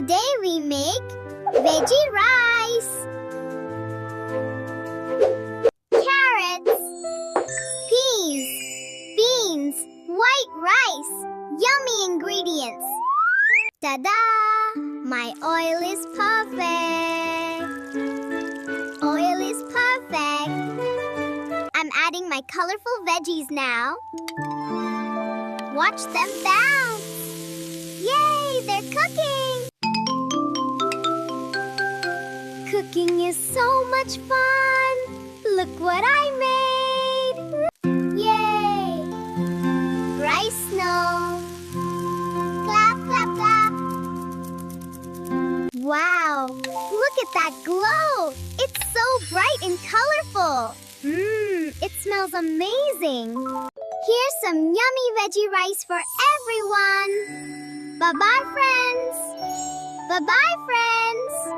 Today we make veggie rice. Carrots, peas, beans, white rice. Yummy ingredients. Ta-da! My oil is perfect. Oil is perfect. I'm adding my colorful veggies now. Watch them bounce. Yay, they're cooking. Cooking is so much fun. Look what I made. Yay! Rice snow. Clap, clap, clap. Wow, look at that glow. It's so bright and colorful. It smells amazing. Here's some yummy veggie rice for everyone. Bye-bye, friends. Bye-bye, friends.